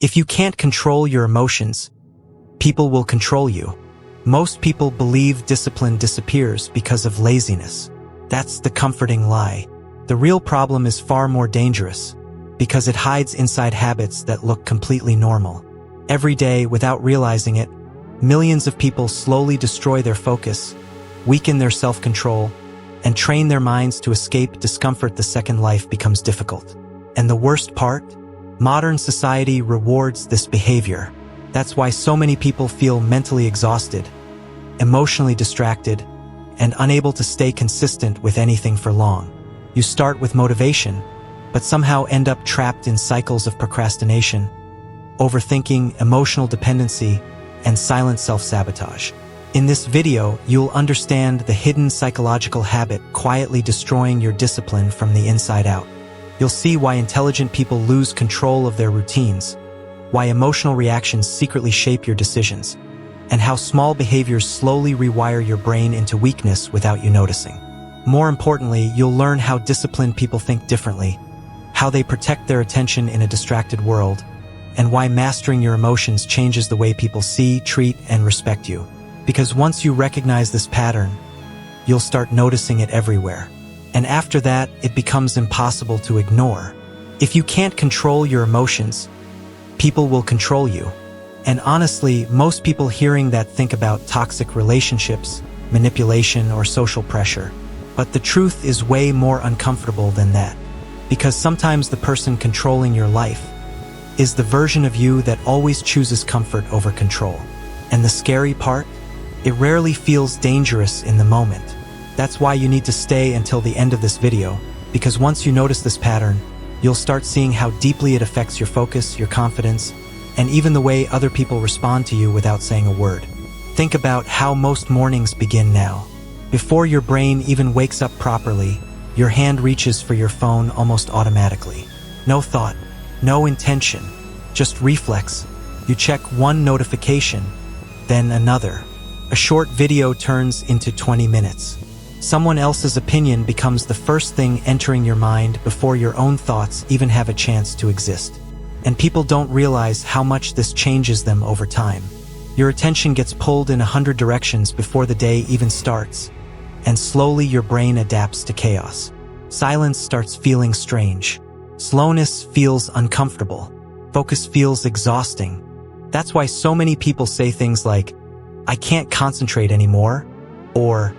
If you can't control your emotions, people will control you. Most people believe discipline disappears because of laziness. That's the comforting lie. The real problem is far more dangerous, because it hides inside habits that look completely normal. Every day, without realizing it, millions of people slowly destroy their focus, weaken their self-control, and train their minds to escape discomfort the second life becomes difficult. And the worst part? Modern society rewards this behavior. That's why so many people feel mentally exhausted, emotionally distracted, and unable to stay consistent with anything for long. You start with motivation, but somehow end up trapped in cycles of procrastination, overthinking, emotional dependency, and silent self-sabotage. In this video, you'll understand the hidden psychological habit quietly destroying your discipline from the inside out. You'll see why intelligent people lose control of their routines, why emotional reactions secretly shape your decisions, and how small behaviors slowly rewire your brain into weakness without you noticing. More importantly, you'll learn how disciplined people think differently, how they protect their attention in a distracted world, and why mastering your emotions changes the way people see, treat, and respect you. Because once you recognize this pattern, you'll start noticing it everywhere. And after that, it becomes impossible to ignore. If you can't control your emotions, people will control you. And honestly, most people hearing that think about toxic relationships, manipulation, or social pressure. But the truth is way more uncomfortable than that. Because sometimes the person controlling your life is the version of you that always chooses comfort over control. And the scary part? It rarely feels dangerous in the moment. That's why you need to stay until the end of this video, because once you notice this pattern, you'll start seeing how deeply it affects your focus, your confidence, and even the way other people respond to you without saying a word. Think about how most mornings begin now. Before your brain even wakes up properly, your hand reaches for your phone almost automatically. No thought, no intention, just reflex. You check one notification, then another. A short video turns into 20 minutes. Someone else's opinion becomes the first thing entering your mind before your own thoughts even have a chance to exist. And people don't realize how much this changes them over time. Your attention gets pulled in 100 directions before the day even starts, and slowly your brain adapts to chaos. Silence starts feeling strange. Slowness feels uncomfortable. Focus feels exhausting. That's why so many people say things like, "I can't concentrate anymore," or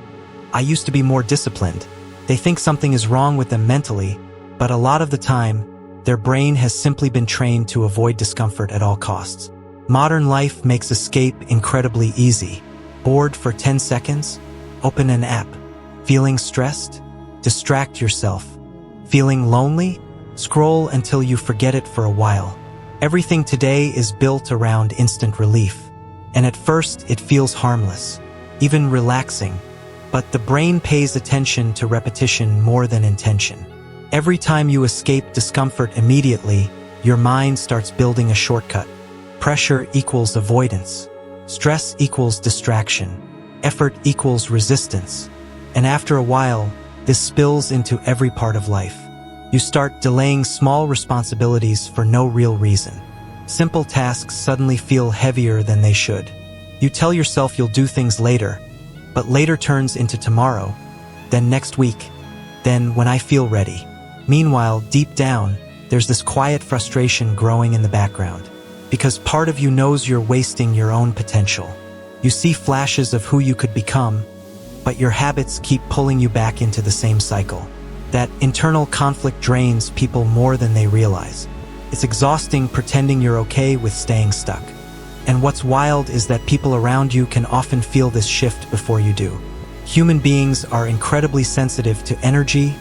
"I used to be more disciplined." They think something is wrong with them mentally, but a lot of the time, their brain has simply been trained to avoid discomfort at all costs. Modern life makes escape incredibly easy. Bored for 10 seconds? Open an app. Feeling stressed? Distract yourself. Feeling lonely? Scroll until you forget it for a while. Everything today is built around instant relief. And at first, it feels harmless, even relaxing. But the brain pays attention to repetition more than intention. Every time you escape discomfort immediately, your mind starts building a shortcut. Pressure equals avoidance. Stress equals distraction. Effort equals resistance. And after a while, this spills into every part of life. You start delaying small responsibilities for no real reason. Simple tasks suddenly feel heavier than they should. You tell yourself you'll do things later, but later turns into tomorrow, then next week, then when I feel ready. Meanwhile, deep down, there's this quiet frustration growing in the background, because part of you knows you're wasting your own potential. You see flashes of who you could become, but your habits keep pulling you back into the same cycle. That internal conflict drains people more than they realize. It's exhausting pretending you're okay with staying stuck. And what's wild is that people around you can often feel this shift before you do. Human beings are incredibly sensitive to energy,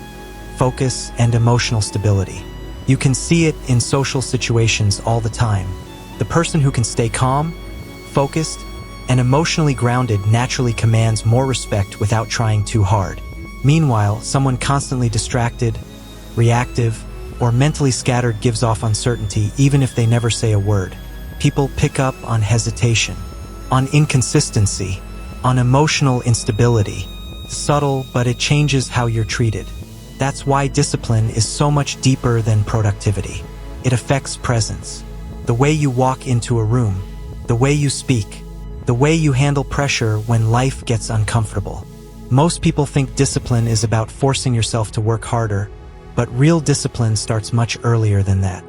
focus, and emotional stability. You can see it in social situations all the time. The person who can stay calm, focused, and emotionally grounded naturally commands more respect without trying too hard. Meanwhile, someone constantly distracted, reactive, or mentally scattered gives off uncertainty even if they never say a word. People pick up on hesitation, on inconsistency, on emotional instability. It's subtle, but it changes how you're treated. That's why discipline is so much deeper than productivity. It affects presence. the way you walk into a room, the way you speak, the way you handle pressure when life gets uncomfortable. Most people think discipline is about forcing yourself to work harder, but real discipline starts much earlier than that.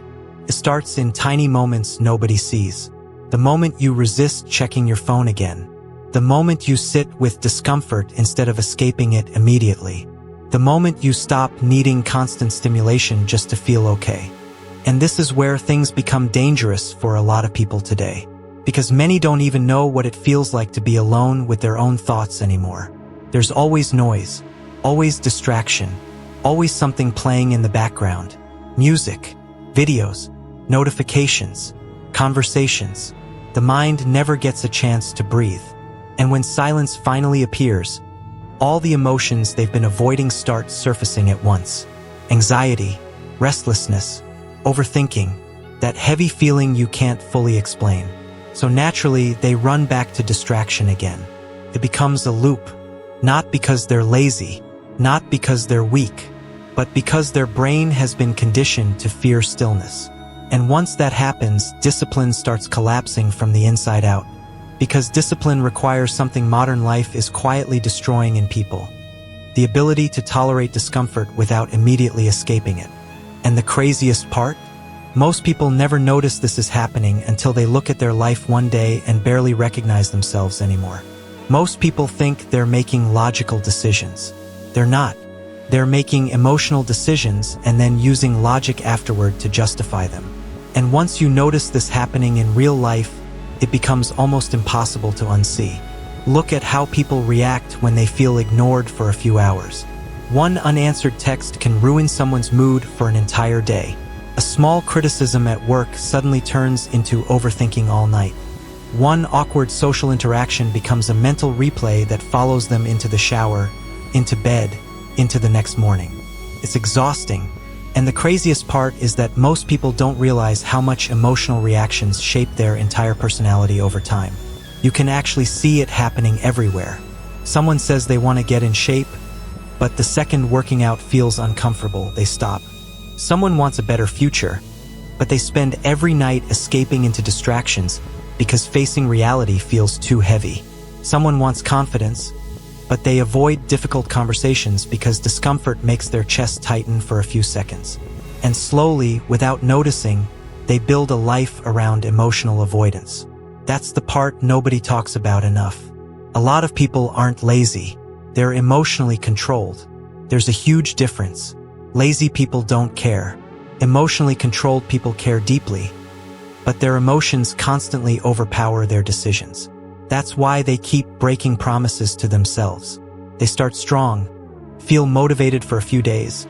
It starts in tiny moments nobody sees. The moment you resist checking your phone again. The moment you sit with discomfort instead of escaping it immediately. The moment you stop needing constant stimulation just to feel okay. And this is where things become dangerous for a lot of people today. Because many don't even know what it feels like to be alone with their own thoughts anymore. There's always noise, always distraction, always something playing in the background. Music, videos, notifications, conversations. The mind never gets a chance to breathe. And when silence finally appears, all the emotions they've been avoiding start surfacing at once. Anxiety, restlessness, overthinking, that heavy feeling you can't fully explain. So naturally, they run back to distraction again. It becomes a loop, not because they're lazy, not because they're weak, but because their brain has been conditioned to fear stillness. And once that happens, discipline starts collapsing from the inside out. Because discipline requires something modern life is quietly destroying in people. The ability to tolerate discomfort without immediately escaping it. And the craziest part? Most people never notice this is happening until they look at their life one day and barely recognize themselves anymore. Most people think they're making logical decisions. They're not. They're making emotional decisions and then using logic afterward to justify them. And once you notice this happening in real life, it becomes almost impossible to unsee. Look at how people react when they feel ignored for a few hours. One unanswered text can ruin someone's mood for an entire day. A small criticism at work suddenly turns into overthinking all night. One awkward social interaction becomes a mental replay that follows them into the shower, into bed, into the next morning. It's exhausting. And the craziest part is that most people don't realize how much emotional reactions shape their entire personality over time. You can actually see it happening everywhere. Someone says they want to get in shape, but the second working out feels uncomfortable, they stop. Someone wants a better future, but they spend every night escaping into distractions because facing reality feels too heavy. Someone wants confidence, but they avoid difficult conversations because discomfort makes their chest tighten for a few seconds. And slowly, without noticing, they build a life around emotional avoidance. That's the part nobody talks about enough. A lot of people aren't lazy. They're emotionally controlled. There's a huge difference. Lazy people don't care. Emotionally controlled people care deeply, but their emotions constantly overpower their decisions. That's why they keep breaking promises to themselves. They start strong, feel motivated for a few days,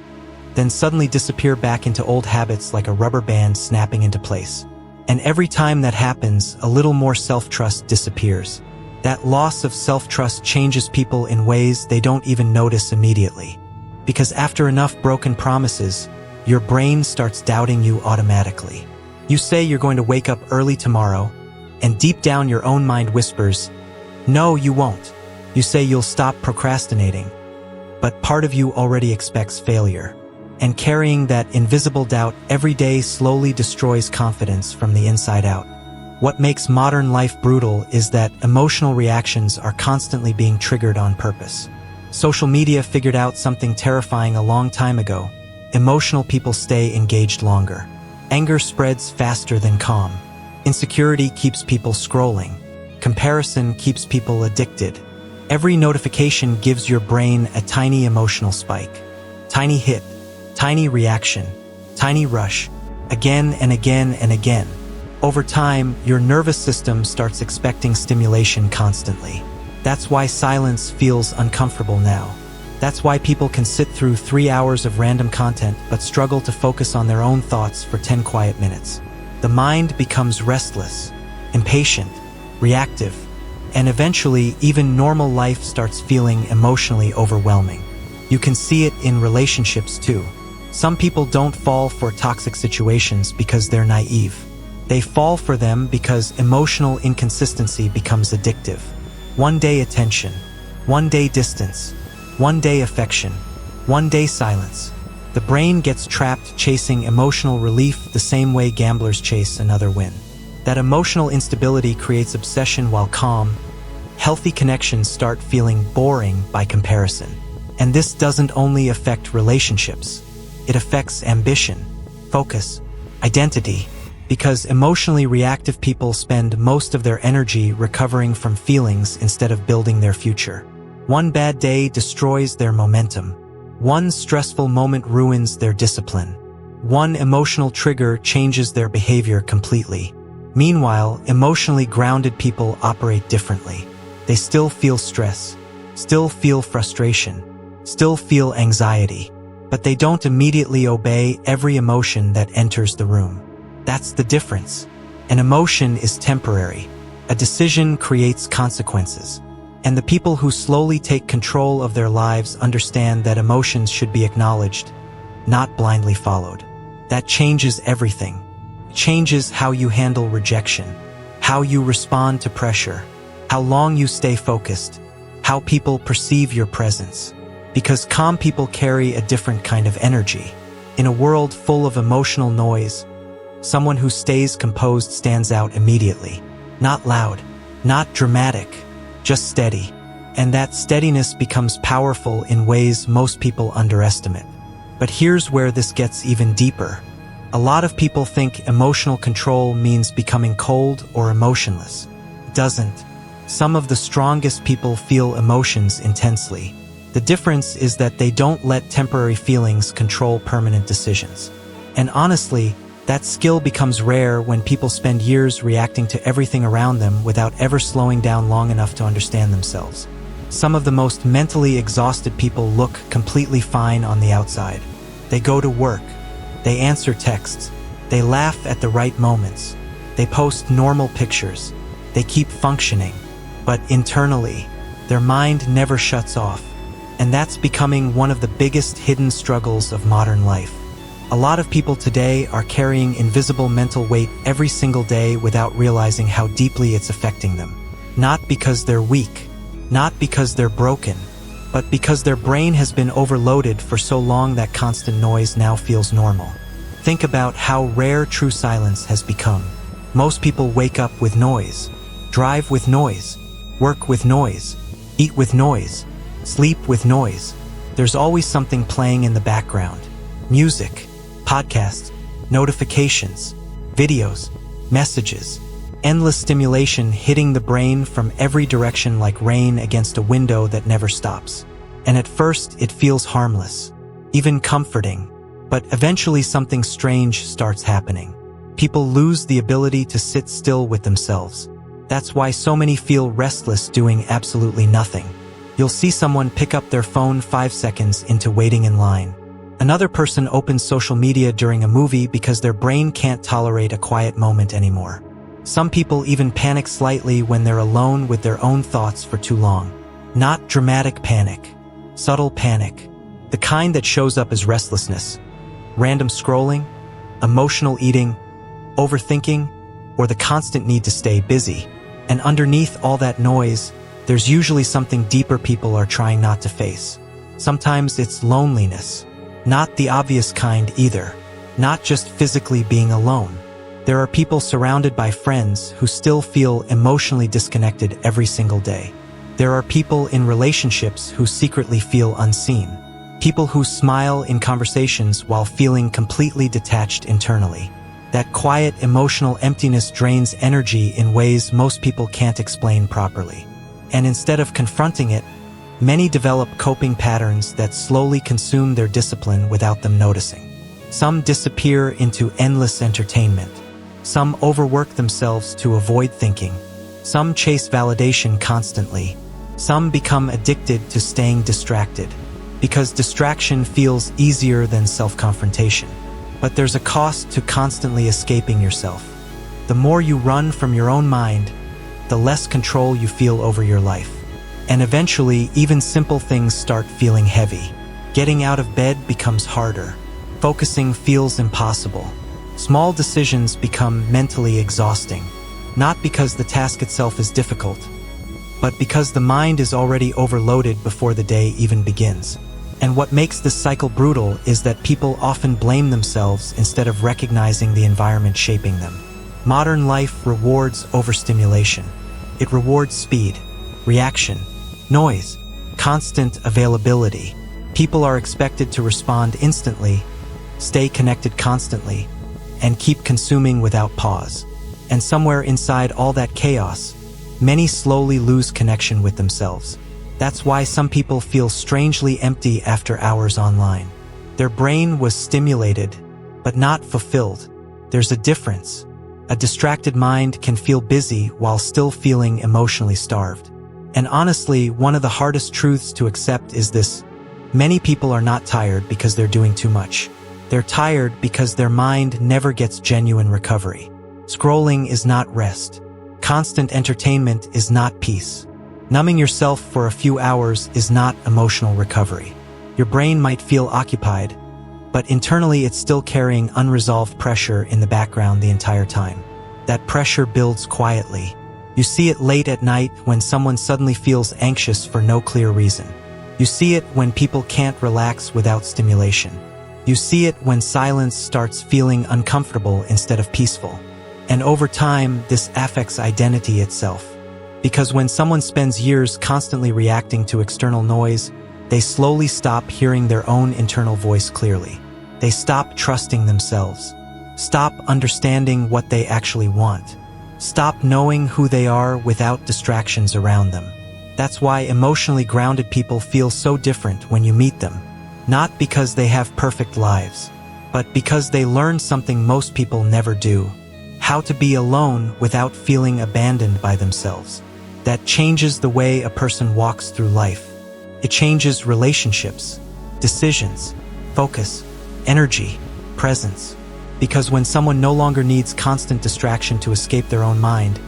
then suddenly disappear back into old habits like a rubber band snapping into place. And every time that happens, a little more self-trust disappears. That loss of self-trust changes people in ways they don't even notice immediately. Because after enough broken promises, your brain starts doubting you automatically. You say you're going to wake up early tomorrow, and deep down your own mind whispers, "No, you won't." You say you'll stop procrastinating, but part of you already expects failure. And carrying that invisible doubt every day slowly destroys confidence from the inside out. What makes modern life brutal is that emotional reactions are constantly being triggered on purpose. Social media figured out something terrifying a long time ago. Emotional people stay engaged longer. Anger spreads faster than calm. Insecurity keeps people scrolling. Comparison keeps people addicted. Every notification gives your brain a tiny emotional spike. Tiny hit, tiny reaction, tiny rush, again and again and again. Over time, your nervous system starts expecting stimulation constantly. That's why silence feels uncomfortable now. That's why people can sit through 3 hours of random content but struggle to focus on their own thoughts for 10 quiet minutes. The mind becomes restless, impatient, reactive, and eventually even normal life starts feeling emotionally overwhelming. You can see it in relationships too. Some people don't fall for toxic situations because they're naive. They fall for them because emotional inconsistency becomes addictive. One day attention, one day distance, one day affection, one day silence. The brain gets trapped chasing emotional relief the same way gamblers chase another win. That emotional instability creates obsession while calm. Healthy connections start feeling boring by comparison. And this doesn't only affect relationships. It affects ambition, focus, identity, because emotionally reactive people spend most of their energy recovering from feelings instead of building their future. One bad day destroys their momentum. One stressful moment ruins their discipline. One emotional trigger changes their behavior completely. Meanwhile, emotionally grounded people operate differently. They still feel stress, still feel frustration, still feel anxiety, but they don't immediately obey every emotion that enters the room. That's the difference. An emotion is temporary. A decision creates consequences. And the people who slowly take control of their lives understand that emotions should be acknowledged, not blindly followed. That changes everything. It changes how you handle rejection, how you respond to pressure, how long you stay focused, how people perceive your presence. Because calm people carry a different kind of energy. In a world full of emotional noise, someone who stays composed stands out immediately. Not loud, not dramatic, just steady. And that steadiness becomes powerful in ways most people underestimate. But here's where this gets even deeper. A lot of people think emotional control means becoming cold or emotionless. It doesn't. Some of the strongest people feel emotions intensely. The difference is that they don't let temporary feelings control permanent decisions. And honestly, that skill becomes rare when people spend years reacting to everything around them without ever slowing down long enough to understand themselves. Some of the most mentally exhausted people look completely fine on the outside. They go to work. They answer texts. They laugh at the right moments. They post normal pictures. They keep functioning. But internally, their mind never shuts off. And that's becoming one of the biggest hidden struggles of modern life. A lot of people today are carrying invisible mental weight every single day without realizing how deeply it's affecting them. Not because they're weak, not because they're broken, but because their brain has been overloaded for so long that constant noise now feels normal. Think about how rare true silence has become. Most people wake up with noise, drive with noise, work with noise, eat with noise, sleep with noise. There's always something playing in the background. Music, podcasts, notifications, videos, messages, endless stimulation hitting the brain from every direction like rain against a window that never stops. And at first, it feels harmless, even comforting, but eventually something strange starts happening. People lose the ability to sit still with themselves. That's why so many feel restless doing absolutely nothing. You'll see someone pick up their phone 5 seconds into waiting in line. Another person opens social media during a movie because their brain can't tolerate a quiet moment anymore. Some people even panic slightly when they're alone with their own thoughts for too long. Not dramatic panic, subtle panic. The kind that shows up as restlessness, random scrolling, emotional eating, overthinking, or the constant need to stay busy. And underneath all that noise, there's usually something deeper people are trying not to face. Sometimes it's loneliness. Not the obvious kind either. Not just physically being alone. There are people surrounded by friends who still feel emotionally disconnected every single day. There are people in relationships who secretly feel unseen. People who smile in conversations while feeling completely detached internally. That quiet emotional emptiness drains energy in ways most people can't explain properly. And instead of confronting it, many develop coping patterns that slowly consume their discipline without them noticing. Some disappear into endless entertainment. Some overwork themselves to avoid thinking. Some chase validation constantly. Some become addicted to staying distracted, because distraction feels easier than self-confrontation. But there's a cost to constantly escaping yourself. The more you run from your own mind, the less control you feel over your life. And eventually, even simple things start feeling heavy. Getting out of bed becomes harder. Focusing feels impossible. Small decisions become mentally exhausting. Not because the task itself is difficult, but because the mind is already overloaded before the day even begins. And what makes this cycle brutal is that people often blame themselves instead of recognizing the environment shaping them. Modern life rewards overstimulation. It rewards speed, reaction, noise, constant availability. People are expected to respond instantly, stay connected constantly, and keep consuming without pause. And somewhere inside all that chaos, many slowly lose connection with themselves. That's why some people feel strangely empty after hours online. Their brain was stimulated, but not fulfilled. There's a difference. A distracted mind can feel busy while still feeling emotionally starved. And honestly, one of the hardest truths to accept is this: many people are not tired because they're doing too much. They're tired because their mind never gets genuine recovery. Scrolling is not rest. Constant entertainment is not peace. Numbing yourself for a few hours is not emotional recovery. Your brain might feel occupied, but internally it's still carrying unresolved pressure in the background the entire time. That pressure builds quietly. You see it late at night when someone suddenly feels anxious for no clear reason. You see it when people can't relax without stimulation. You see it when silence starts feeling uncomfortable instead of peaceful. And over time, this affects identity itself. Because when someone spends years constantly reacting to external noise, they slowly stop hearing their own internal voice clearly. They stop trusting themselves. Stop understanding what they actually want. Stop knowing who they are without distractions around them. That's why emotionally grounded people feel so different when you meet them. Not because they have perfect lives, but because they learn something most people never do: how to be alone without feeling abandoned by themselves. That changes the way a person walks through life. It changes relationships, decisions, focus, energy, presence. Because when someone no longer needs constant distraction to escape their own mind,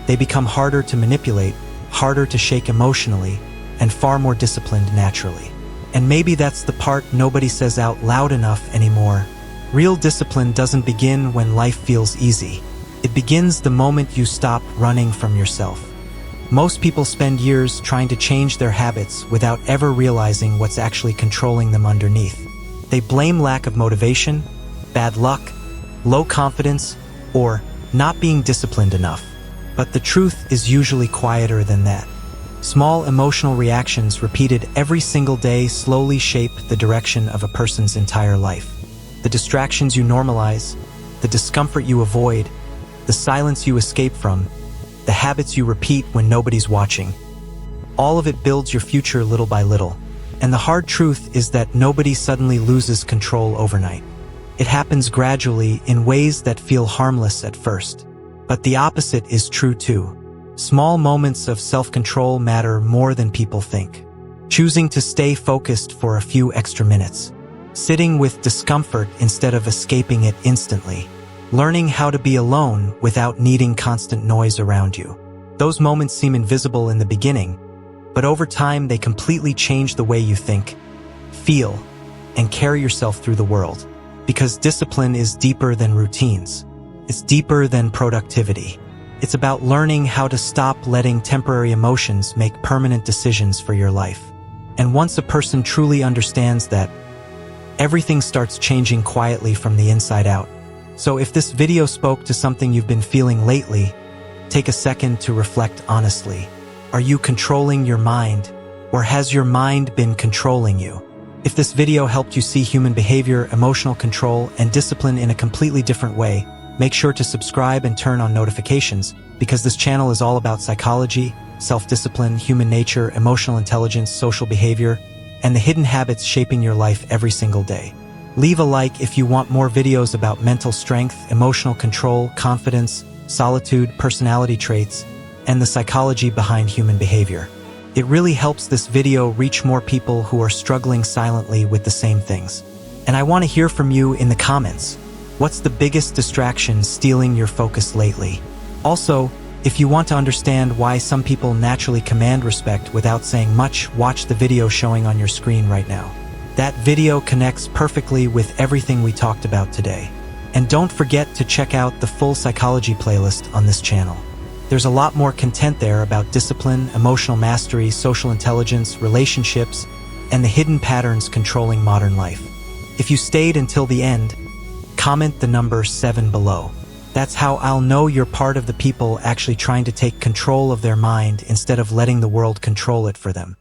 they become harder to manipulate, harder to shake emotionally, and far more disciplined naturally. And maybe that's the part nobody says out loud enough anymore. Real discipline doesn't begin when life feels easy. It begins the moment you stop running from yourself. Most people spend years trying to change their habits without ever realizing what's actually controlling them underneath. They blame lack of motivation, bad luck, low confidence, or not being disciplined enough. But the truth is usually quieter than that. Small emotional reactions repeated every single day slowly shape the direction of a person's entire life. The distractions you normalize, the discomfort you avoid, the silence you escape from, the habits you repeat when nobody's watching. All of it builds your future little by little. And the hard truth is that nobody suddenly loses control overnight. It happens gradually in ways that feel harmless at first. But the opposite is true too. Small moments of self-control matter more than people think. Choosing to stay focused for a few extra minutes. Sitting with discomfort instead of escaping it instantly. Learning how to be alone without needing constant noise around you. Those moments seem invisible in the beginning, but over time they completely change the way you think, feel, and carry yourself through the world. Because discipline is deeper than routines. It's deeper than productivity. It's about learning how to stop letting temporary emotions make permanent decisions for your life. And once a person truly understands that, everything starts changing quietly from the inside out. So if this video spoke to something you've been feeling lately, take a second to reflect honestly. Are you controlling your mind, or has your mind been controlling you? If this video helped you see human behavior, emotional control, and discipline in a completely different way, make sure to subscribe and turn on notifications, because this channel is all about psychology, self-discipline, human nature, emotional intelligence, social behavior, and the hidden habits shaping your life every single day. Leave a like if you want more videos about mental strength, emotional control, confidence, solitude, personality traits, and the psychology behind human behavior. It really helps this video reach more people who are struggling silently with the same things. And I want to hear from you in the comments. What's the biggest distraction stealing your focus lately? Also, if you want to understand why some people naturally command respect without saying much, watch the video showing on your screen right now. That video connects perfectly with everything we talked about today. And don't forget to check out the full psychology playlist on this channel. There's a lot more content there about discipline, emotional mastery, social intelligence, relationships, and the hidden patterns controlling modern life. If you stayed until the end, comment the number 7 below. That's how I'll know you're part of the people actually trying to take control of their mind instead of letting the world control it for them.